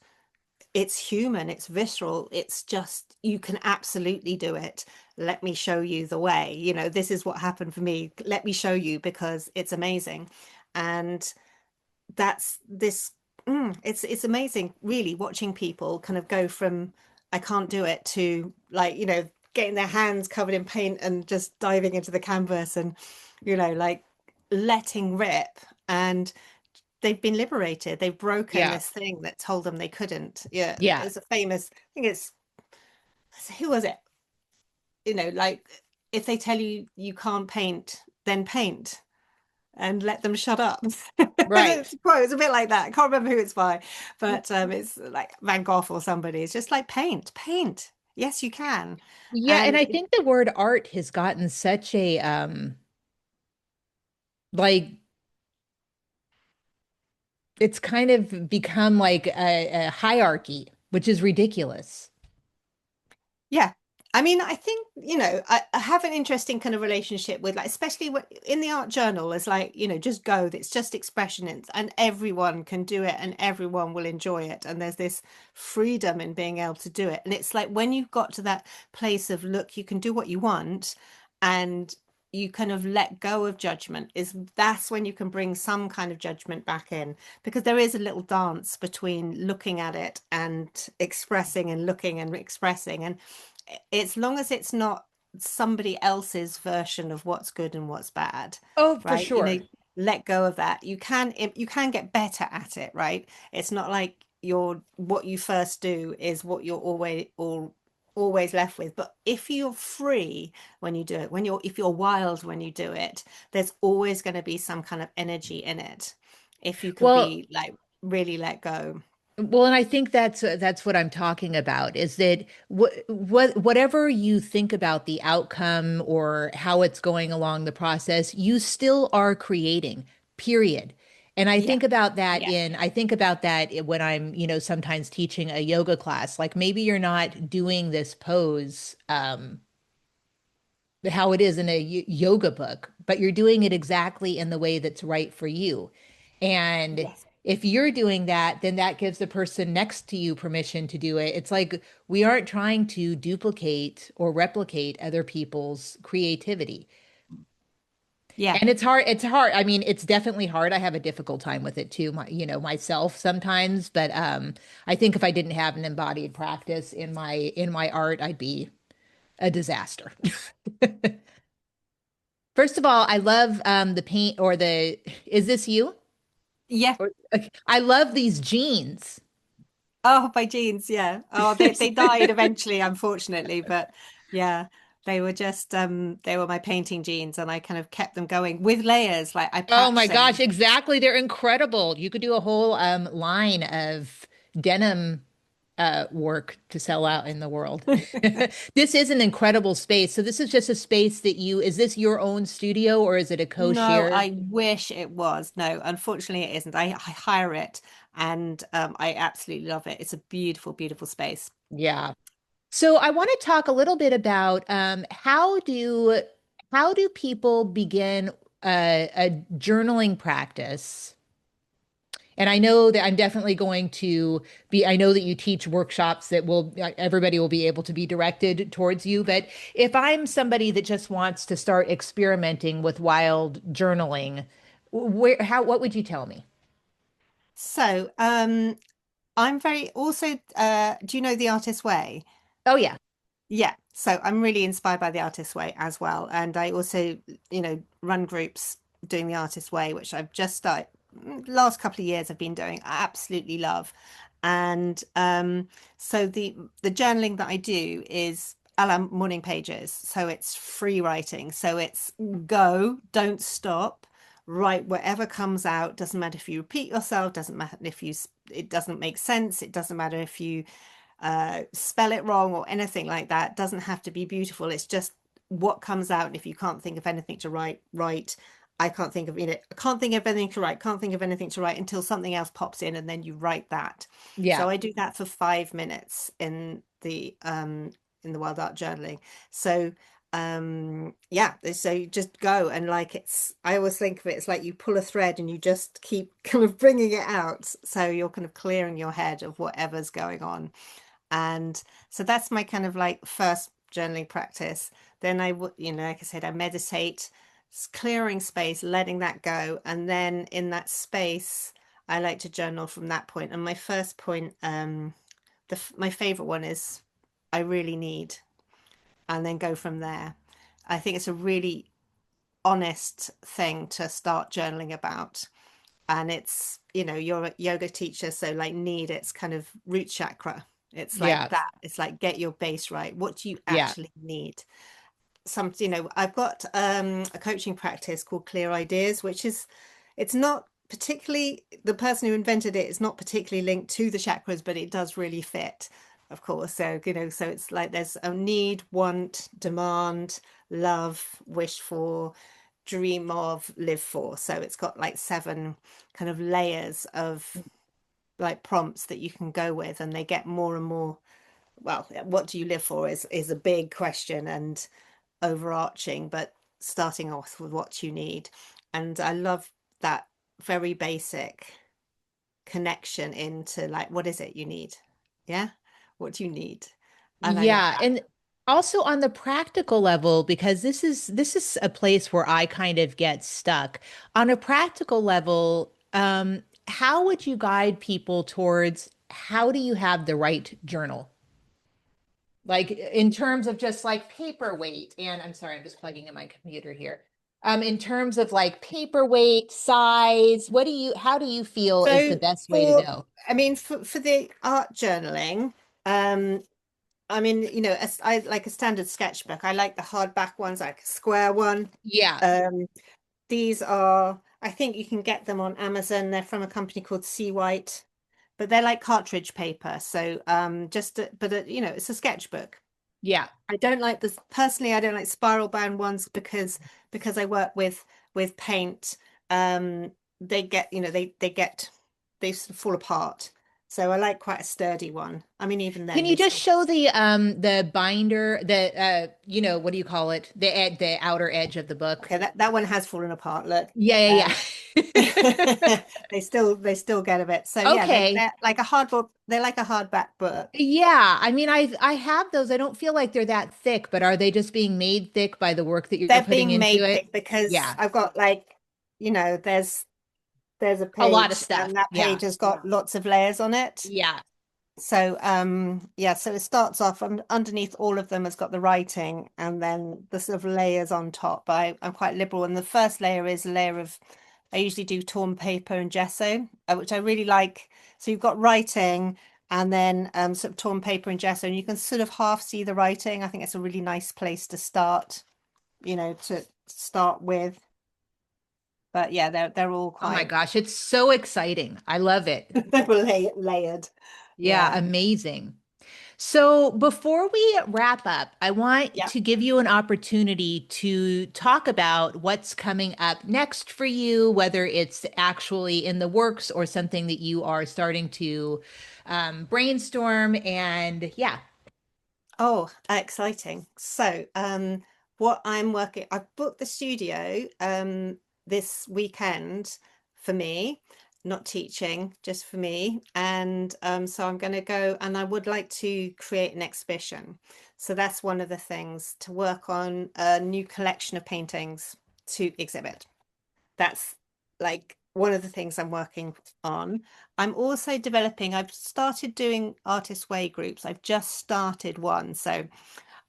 [SPEAKER 2] it's human, it's visceral, it's just, you can absolutely do it. Let me show you the way. This is what happened for me. Let me show you because it's amazing. And that's this, it's amazing, really, watching people kind of go from I can't do it to, like, getting their hands covered in paint and just diving into the canvas and, like, letting rip. And they've been liberated. They've broken
[SPEAKER 1] Yeah.
[SPEAKER 2] this thing that told them they couldn't. Yeah,
[SPEAKER 1] Yeah.
[SPEAKER 2] there's a famous, I think it's, who was it? Like, if they tell you you can't paint, then paint and let them shut up.
[SPEAKER 1] Right.
[SPEAKER 2] It's a quote. It's a bit like that. I can't remember who it's by, but it's like Van Gogh or somebody. It's just like paint, paint. Yes, you can.
[SPEAKER 1] Yeah, and
[SPEAKER 2] And
[SPEAKER 1] I think the word art has gotten such a like it's kind of become like a hierarchy, which is ridiculous.
[SPEAKER 2] yeah, I mean, I think, I have an interesting kind of relationship with, like, especially in the art journal, is like, just go, it's just expression, and everyone can do it and everyone will enjoy it. And there's this freedom in being able to do it. And it's like when you've got to that place of, look, you can do what you want, and you kind of let go of judgment, is that's when you can bring some kind of judgment back in, because there is a little dance between looking at it and expressing and looking and expressing. And as long as it's not somebody else's version of what's good and what's bad,
[SPEAKER 1] Oh, for
[SPEAKER 2] right?
[SPEAKER 1] sure.
[SPEAKER 2] Let go of that. You can get better at it, right? It's not like what you first do is what you're always left with. But if you're free when you do it, if you're wild when you do it, there's always going to be some kind of energy in it. If you can
[SPEAKER 1] Well,
[SPEAKER 2] be like, really let go.
[SPEAKER 1] well, and I think that's what I'm talking about is that whatever you think about the outcome or how it's going along the process, you still are creating, period. And
[SPEAKER 2] Yeah. Yeah.
[SPEAKER 1] I think about when I'm, sometimes teaching a yoga class, like maybe you're not doing this pose how it is in a yoga book, but you're doing it exactly in the way that's right for you. And
[SPEAKER 2] Yes.
[SPEAKER 1] if you're doing that, then that gives the person next to you permission to do it. It's like we aren't trying to duplicate or replicate other people's creativity.
[SPEAKER 2] Yeah.
[SPEAKER 1] And it's hard. It's hard. I mean, it's definitely hard. I have a difficult time with it too, myself sometimes. But I think if I didn't have an embodied practice in my art, I'd be a disaster. First of all, I love the paint or is this you?
[SPEAKER 2] Yeah.
[SPEAKER 1] Or, okay, I love these jeans.
[SPEAKER 2] Oh, my jeans, yeah. Oh, they died eventually, unfortunately, but yeah, they were my painting jeans, and I kind of kept them going with layers. Like, I
[SPEAKER 1] Oh my
[SPEAKER 2] patched
[SPEAKER 1] gosh,
[SPEAKER 2] them.
[SPEAKER 1] exactly. They're incredible. You could do a whole line of denim work to sell out in the world. This is an incredible space. So this is just a space is this your own studio or is it a
[SPEAKER 2] No,
[SPEAKER 1] co-share?
[SPEAKER 2] I wish it was. No, unfortunately, it isn't. I hire it, and I absolutely love it. It's a beautiful, beautiful space.
[SPEAKER 1] Yeah. So I want to talk a little bit about how do people begin a journaling practice? And I know that I'm definitely going to I know that you teach workshops that everybody will be able to be directed towards you. But if I'm somebody that just wants to start experimenting with wild journaling, what would you tell me?
[SPEAKER 2] So, I'm very also, do you know the Artist's Way?
[SPEAKER 1] Oh, yeah.
[SPEAKER 2] Yeah, so I'm really inspired by the Artist's Way as well. And I also, run groups doing the Artist's Way, which I've just started. Last couple of years I've been doing. I absolutely love. And so the journaling that I do is a la morning pages. So it's free writing. So it's go, don't stop, write whatever comes out. Doesn't matter if you repeat yourself, doesn't matter if it doesn't make sense, it doesn't matter if you spell it wrong or anything like that. Doesn't have to be beautiful. It's just what comes out. And if you can't think of anything to write. I can't think of, I can't think of anything to write, can't think of anything to write until something else pops in, and then you write that.
[SPEAKER 1] Yeah.
[SPEAKER 2] So I do that for 5 minutes in the wild art journaling. So yeah, so you just go and like I always think of it, it's like you pull a thread and you just keep kind of bringing it out. So you're kind of clearing your head of whatever's going on. And so that's my kind of like first journaling practice. Then I would, like I said, I meditate, clearing space, letting that go. And then in that space, I like to journal from that point. And my first point, my favorite one is I really need, and then go from there. I think it's a really honest thing to start journaling about. And it's, you're a yoga teacher, so like need, it's kind of root chakra. It's like
[SPEAKER 1] Yeah.
[SPEAKER 2] that. It's like get your base right. What do you
[SPEAKER 1] Yeah.
[SPEAKER 2] actually need? I've got a coaching practice called Clear Ideas, which is, it's not particularly, the person who invented it is not particularly linked to the chakras, but it does really fit, of course. So, so it's like there's a need, want, demand, love, wish for, dream of, live for. So it's got like 7 kind of layers of like prompts that you can go with, and they get more and more. Well, what do you live for is a big question and overarching, but starting off with what you need. And I love that very basic connection into like, what is it you need? Yeah. What do you need? And I love
[SPEAKER 1] Yeah,
[SPEAKER 2] that.
[SPEAKER 1] and also on the practical level, because this is a place where I kind of get stuck. On a practical level, how would you guide people towards how do you have the right journal? Like in terms of just like paperweight, and I'm sorry, I'm just plugging in my computer here. In terms of like paperweight, size, how do you feel is the
[SPEAKER 2] So
[SPEAKER 1] best way to go?
[SPEAKER 2] I mean, for the art journaling, um, I mean, as I like a standard sketchbook. I like the hardback ones, like a square one.
[SPEAKER 1] Yeah,
[SPEAKER 2] Um, these are, I think you can get them on Amazon. They're from a company called Sea White, but they're like cartridge paper. So it's a sketchbook.
[SPEAKER 1] yeah.
[SPEAKER 2] I don't like this personally. I don't like spiral bound ones because I work with paint. Um, they get, they sort of fall apart. So I like quite a sturdy one. I mean, even
[SPEAKER 1] Can
[SPEAKER 2] then
[SPEAKER 1] you
[SPEAKER 2] they
[SPEAKER 1] just
[SPEAKER 2] still.
[SPEAKER 1] show the binder, what do you call it? The outer edge of the book.
[SPEAKER 2] Okay, that one has fallen apart. Look.
[SPEAKER 1] Yeah,
[SPEAKER 2] Um,
[SPEAKER 1] yeah, yeah.
[SPEAKER 2] they still get a bit. So yeah,
[SPEAKER 1] Okay.
[SPEAKER 2] they're like a hardbook. They're like a hardback book.
[SPEAKER 1] Yeah. I mean, I have those. I don't feel like they're that thick, but are they just being made thick by the work that you're
[SPEAKER 2] They're
[SPEAKER 1] putting
[SPEAKER 2] being
[SPEAKER 1] into
[SPEAKER 2] made
[SPEAKER 1] it?
[SPEAKER 2] thick because
[SPEAKER 1] Yeah.
[SPEAKER 2] I've got like, there's a
[SPEAKER 1] A lot of
[SPEAKER 2] page
[SPEAKER 1] stuff.
[SPEAKER 2] and that
[SPEAKER 1] Yeah.
[SPEAKER 2] page has got lots of layers on it.
[SPEAKER 1] Yeah.
[SPEAKER 2] So yeah, so it starts off underneath all of them has got the writing and then the sort of layers on top. I'm quite liberal, and the first layer is a layer of, I usually do torn paper and gesso, which I really like. So you've got writing and then sort of torn paper and gesso, and you can sort of half see the writing. I think it's a really nice place to start, to start with. But yeah, they're all
[SPEAKER 1] Oh my
[SPEAKER 2] quite
[SPEAKER 1] gosh, it's so exciting. I love it.
[SPEAKER 2] they were layered.
[SPEAKER 1] Yeah,
[SPEAKER 2] Yeah.
[SPEAKER 1] amazing. So before we wrap up, I want
[SPEAKER 2] Yeah.
[SPEAKER 1] to give you an opportunity to talk about what's coming up next for you, whether it's actually in the works or something that you are starting to brainstorm. And yeah,
[SPEAKER 2] Oh, exciting. So, what I've booked the studio this weekend for me, not teaching, just for me. And so I'm going to go, and I would like to create an exhibition. So that's one of the things, to work on a new collection of paintings to exhibit. That's like one of the things I'm working on. I'm also developing, I've started doing Artist Way groups. I've just started one. So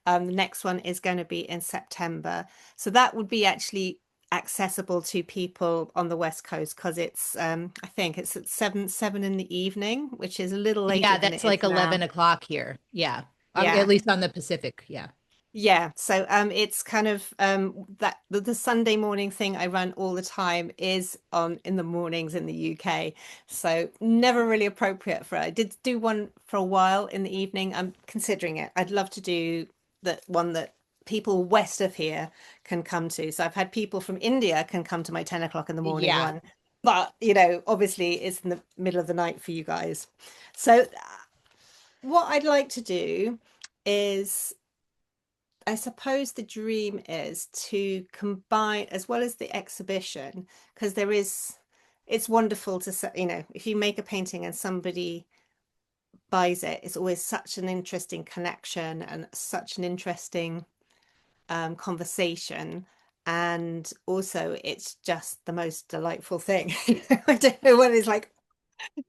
[SPEAKER 2] the next one is going to be in September. So that would be actually accessible to people on the West Coast, because it's I think it's at seven in the evening, which is a little later
[SPEAKER 1] yeah,
[SPEAKER 2] than it
[SPEAKER 1] that's
[SPEAKER 2] is
[SPEAKER 1] like
[SPEAKER 2] now.
[SPEAKER 1] 11 o'clock here. Yeah, at
[SPEAKER 2] Yeah.
[SPEAKER 1] least on the Pacific. Yeah.
[SPEAKER 2] Yeah, so it's kind of that the Sunday morning thing I run all the time is on in the mornings in the UK. So never really appropriate for it. I did do one for a while in the evening. I'm considering it. I'd love to do that one that people west of here can come to. So I've had people from India can come to my 10 o'clock in the morning
[SPEAKER 1] Yeah.
[SPEAKER 2] one. But, obviously it's in the middle of the night for you guys. So what I'd like to do is I suppose the dream is to combine as well as the exhibition, because it's wonderful to say, if you make a painting and somebody buys it, it's always such an interesting connection and such an interesting conversation. And also, it's just the most delightful thing. I don't know what it's like.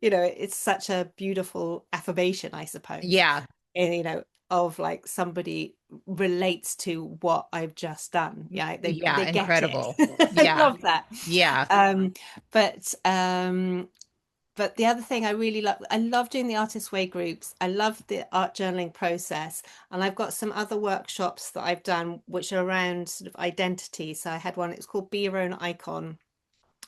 [SPEAKER 2] It's such a beautiful affirmation, I suppose,
[SPEAKER 1] Yeah.
[SPEAKER 2] and, of like somebody relates to what I've just done. Yeah,
[SPEAKER 1] Yeah,
[SPEAKER 2] they get it.
[SPEAKER 1] incredible.
[SPEAKER 2] I
[SPEAKER 1] Yeah.
[SPEAKER 2] love that.
[SPEAKER 1] Yeah.
[SPEAKER 2] Um, but um, but the other thing I really love, I love doing the Artist Way groups. I love the art journaling process. And I've got some other workshops that I've done which are around sort of identity. So I had one, it's called Be Your Own Icon,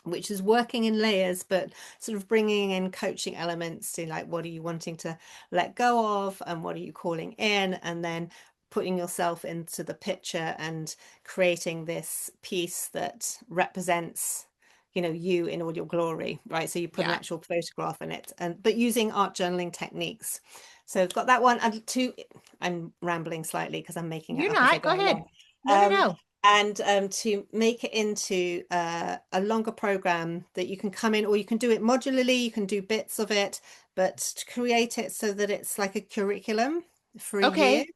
[SPEAKER 2] which is working in layers, but sort of bringing in coaching elements to like, what are you wanting to let go of and what are you calling in? And then putting yourself into the picture and creating this piece that represents you in all your glory, right? So you put an
[SPEAKER 1] Yeah.
[SPEAKER 2] actual photograph in it, and but using art journaling techniques. So I've got that one and two. I'm rambling slightly because I'm making it
[SPEAKER 1] You're
[SPEAKER 2] up as I
[SPEAKER 1] not.
[SPEAKER 2] go
[SPEAKER 1] Go ahead.
[SPEAKER 2] along.
[SPEAKER 1] No, no,
[SPEAKER 2] um
[SPEAKER 1] no.
[SPEAKER 2] and to make it into a longer program that you can come in, or you can do it modularly, you can do bits of it, but to create it so that it's like a curriculum for a year,
[SPEAKER 1] Okay.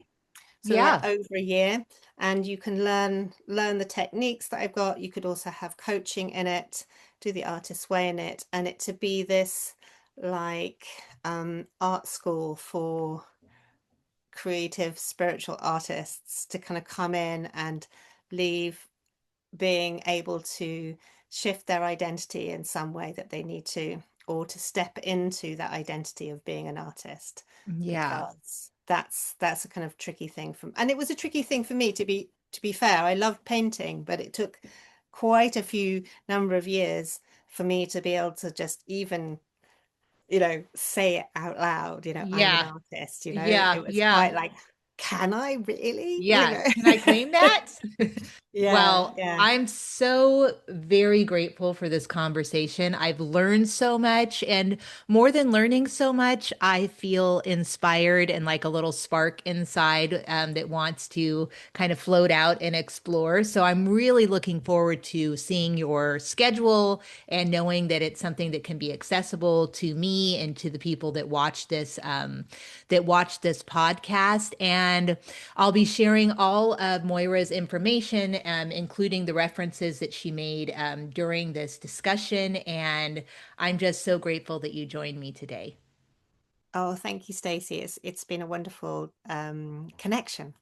[SPEAKER 2] so like
[SPEAKER 1] Yeah.
[SPEAKER 2] over a year, and you can learn the techniques that I've got. You could also have coaching in it, do the artist way in it, and it to be this like art school for creative spiritual artists to kind of come in and leave being able to shift their identity in some way that they need to, or to step into that identity of being an artist,
[SPEAKER 1] Yeah.
[SPEAKER 2] because that's a kind of tricky thing and it was a tricky thing for me, to be fair. I loved painting, but it took quite a few number of years for me to be able to just even say it out loud, I'm an
[SPEAKER 1] Yeah.
[SPEAKER 2] artist.
[SPEAKER 1] Yeah.
[SPEAKER 2] It was
[SPEAKER 1] Yeah.
[SPEAKER 2] quite like, can I really,
[SPEAKER 1] Yeah. Can I claim that?
[SPEAKER 2] yeah,
[SPEAKER 1] Well,
[SPEAKER 2] yeah.
[SPEAKER 1] I'm so very grateful for this conversation. I've learned so much, and more than learning so much, I feel inspired and like a little spark inside that wants to kind of float out and explore. So I'm really looking forward to seeing your schedule and knowing that it's something that can be accessible to me and to the people that watch this podcast. And I'll be sharing all of Moyra's information, including the references that she made during this discussion. And I'm just so grateful that you joined me today.
[SPEAKER 2] Oh, thank you, Stacey. It's been a wonderful connection.